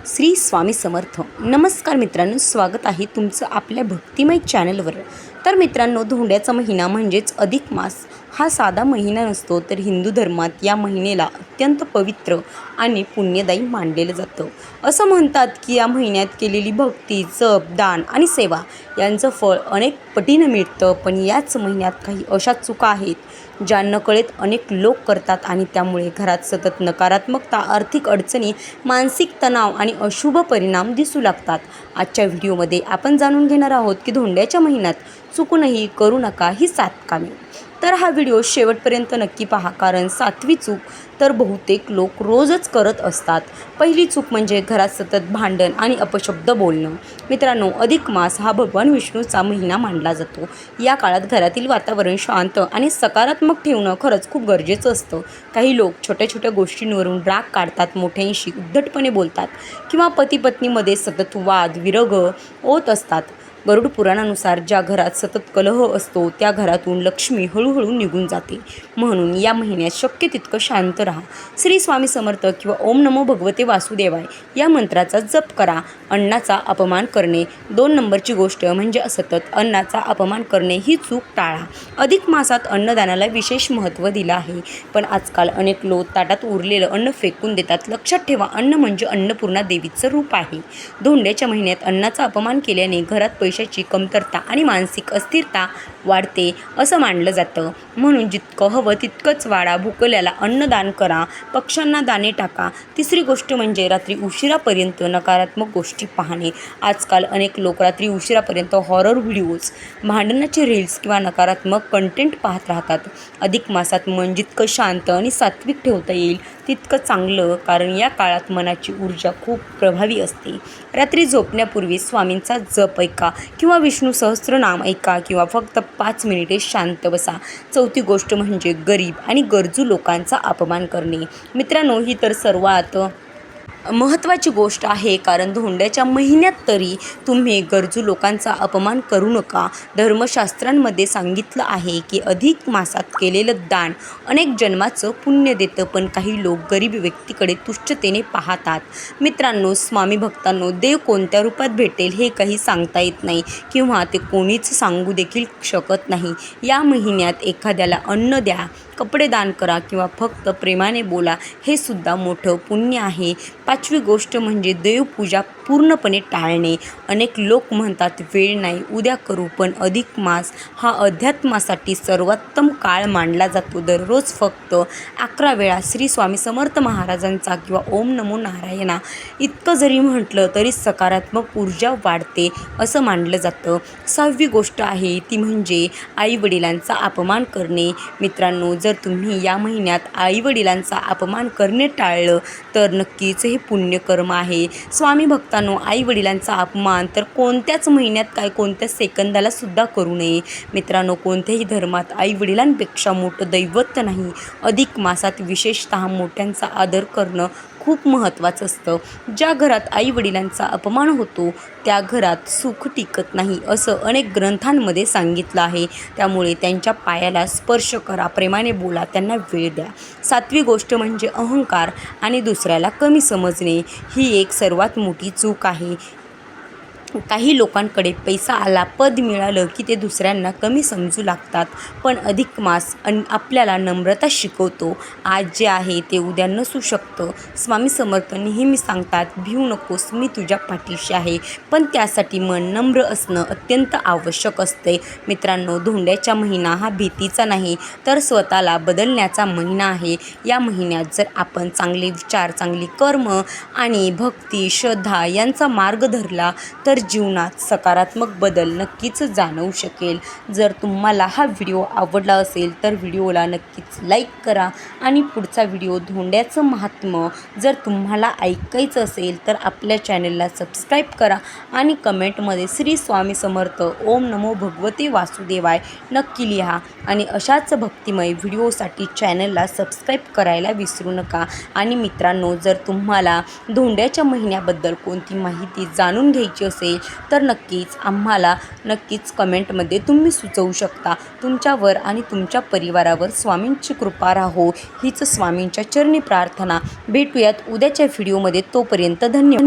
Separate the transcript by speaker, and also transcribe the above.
Speaker 1: श्री स्वामी समर्थ. नमस्कार मित्रांनो, स्वागत आहे तुमचं आपल्या भक्तिमय चॅनलवर. तर मित्रांनो, धोंड्याचा महिना म्हणजेच अधिक मास हा साधा महिना नसतो, तर हिंदू धर्मात या महिन्याला अत्यंत पवित्र आणि पुण्यदायी मानलेलं जातं. असं म्हणतात की या महिन्यात केलेली भक्ती, जप, दान आणि सेवा यांचं फळ अनेक पटीनं मिळतं. पण याच महिन्यात काही अशा चुका आहेत ज्या नकळत अनेक लोक करतात आणि त्यामुळे घरात सतत नकारात्मकता, आर्थिक अडचणी, मानसिक तणाव आणि अशुभ परिणाम दिसू लागतात. आजच्या व्हिडिओमध्ये आपण जाणून घेणार आहोत की धोंड्याच्या महिन्यात चुकूनही करू नका ही 7 कामे. तर हा व्हिडिओ शेवटपर्यंत नक्की पहा, कारण 7वी चूक तर बहुतेक लोक रोजच करत असतात. पहिली चूक म्हणजे घरात सतत भांडण आणि अपशब्द बोलणं. मित्रांनो, अधिक मास हा भगवान विष्णूचा महिना मानला जातो. या काळात घरातील वातावरण शांत आणि सकारात्मक ठेवणं खरंच खूप गरजेचं असतं. काही लोक छोट्या छोट्या गोष्टींवरून राग काढतात, मोठ्यांशी उद्धटपणे बोलतात किंवा पती पत्नीमध्ये सतत वाद विरग होत असतात. गरुड पुराणानुसार ज्या घरात सतत कलह असतो त्या घरातून लक्ष्मी हळूहळू निघून जाते. म्हणून या महिन्यात शक्य तितकं शांत राहा. श्री स्वामी समर्थ किंवा ओम नमो भगवते वासुदेवाय या मंत्राचा जप करा. अन्नाचा अपमान करणे. 2 नंबरची गोष्ट म्हणजे सतत अन्नाचा अपमान करणे ही चूक टाळा. अधिक मासात अन्नदानाला विशेष महत्त्व दिलं आहे, पण आजकाल अनेक लोक ताटात उरलेलं अन्न फेकून देतात. लक्षात ठेवा, अन्न म्हणजे अन्नपूर्णा देवीचं रूप आहे. धोंड्याच्या महिन्यात अन्नाचा अपमान केल्याने घरात पैशाची कमतरता आणि मानसिक अस्थिरता वाढते असं मानलं जातं. म्हणून जितकं हवं तितकंच वाढा. भुकेल्याला अन्नदान करा, पक्ष्यांना दाणे टाका. तिसरी गोष्ट म्हणजे रात्री उशिरापर्यंत नकारात्मक गोष्टी पाहणे. आजकाल अनेक लोक रात्री उशिरापर्यंत हॉरर व्हिडिओज, भांडणाचे रील्स किंवा नकारात्मक कंटेंट पाहत राहतात. अधिक मासात मन जितकं शांत आणि सात्विक ठेवता येईल तितकं चांगलं, कारण या काळात मनाची ऊर्जा खूप प्रभावी असते. रात्री झोपण्यापूर्वी स्वामींचा जप ऐका किंवा विष्णू सहस्त्रनाम ऐका किंवा फक्त 5 मिनिटे शांत बसा. चौथी गोष्ट म्हणजे गरीब आणि गरजू लोकांचा अपमान करणे. मित्रांनो, ही तर सर्वात महत्त्वाची गोष्ट आहे, कारण धोंड्याच्या महिन्यात तरी तुम्ही गरजू लोकांचा अपमान करू नका. धर्मशास्त्रांमध्ये सांगितलं आहे की अधिक मासात केलेलं दान अनेक जन्माचं पुण्य देतं, पण काही लोक गरीब व्यक्तीकडे तुच्छतेने पाहतात. मित्रांनो, स्वामी भक्तांनो, देव कोणत्या रूपात भेटेल हे काही सांगता येत नाही किंवा ते कोणीच सांगू देखील शकत नाही. या महिन्यात एखाद्याला अन्न द्या, कपडे दान करा किंवा फक्त प्रेमाने बोला, हे सुद्धा मोठं पुण्य आहे. 5वी गोष्ट म्हणजे देवपूजा पूर्णपणे टाळणे. अनेक लोक म्हणतात वेळ नाही, उद्या करू, पण अधिक मास हा अध्यात्मासाठी सर्वोत्तम काळ मानला जातो. दररोज फक्त 11 वेळा श्री स्वामी समर्थ महाराजांचा किंवा ओम नमो नारायणा इतकं जरी म्हटलं तरी सकारात्मक ऊर्जा वाढते असं मानलं जातं. 6वी गोष्ट आहे ती म्हणजे आईवडिलांचा अपमान करणे. मित्रांनो, जर तुम्ही या महिन्यात आईवडिलांचा अपमान करणे टाळलं तर नक्कीच हे पुण्यकर्म आहे. स्वामी भक्तांनो, आईवडिलांचा अपमान तर कोणत्याच महिन्यात काय कोणत्या सेकंदाला सुद्धा करू नये. मित्रांनो, कोणत्याही धर्मात आईवडिलांपेक्षा मोठं दैवत नाही. अधिक मासात विशेषतः मोठ्यांचा आदर करणं खूप महत्त्वाचं असतं. ज्या घरात आईवडिलांचा अपमान होतो त्या घरात सुख टिकत नाही असं अनेक ग्रंथांमध्ये सांगितलं आहे. त्यामुळे त्यांच्या पायाला स्पर्श करा, प्रेमाने बोला, त्यांना वेळ द्या. 7वी गोष्ट म्हणजे अहंकार आणि दुसऱ्याला कमी समजणे. ही एक सर्वात मोठी चूक आहे. काही लोकांकडे पैसा आला, पद मिळालं की ते दुसऱ्यांना कमी समजू लागतात, पण अधिक मास आपल्याला नम्रता शिकवतो. आज जे आहे ते उद्या नसू शकतं. स्वामी समर्थ नेहमी सांगतात, भिवू नकोस, मी तुझ्या पाठीशी आहे, पण त्यासाठी मन नम्र असणं अत्यंत आवश्यक असते. मित्रांनो, धोंड्याचा महिना हा भीतीचा नाही तर स्वतःला बदलण्याचा महिना आहे. या महिन्यात जर आपण चांगले विचार, चांगली कर्म आणि भक्ती, श्रद्धा यांचा मार्ग धरला तर जीवनात सकारात्मक बदल नक्कीच जाणवू शकेल. जर तुम्हाला हा व्हिडिओ आवडला असेल तर व्हिडिओला नक्कीच लाईक करा आणि पुढचा व्हिडिओ धोंड्याचं महात्म्य जर तुम्हाला ऐकायचं असेल तर आपल्या चॅनलला सबस्क्राईब करा आणि कमेंटमध्ये श्री स्वामी समर्थ ओम नमो भगवते वासुदेवाय नक्की लिहा. आणि अशाच भक्तिमय व्हिडिओसाठी चॅनलला सबस्क्राईब करायला विसरू नका. आणि मित्रांनो, जर तुम्हाला धोंड्याच्या महिन्याबद्दल कोणती माहिती जाणून घ्यायची असेल तर आम्हाला नक्कीच कमेंटमध्ये तुम्ही सुचवू शकता. तुमच्यावर आणि तुमच्या परिवारावर स्वामींची कृपा राहो हीच स्वामींच्या चरणी प्रार्थना. भेटूयात उद्याच्या व्हिडिओमध्ये. तोपर्यंत धन्यवाद.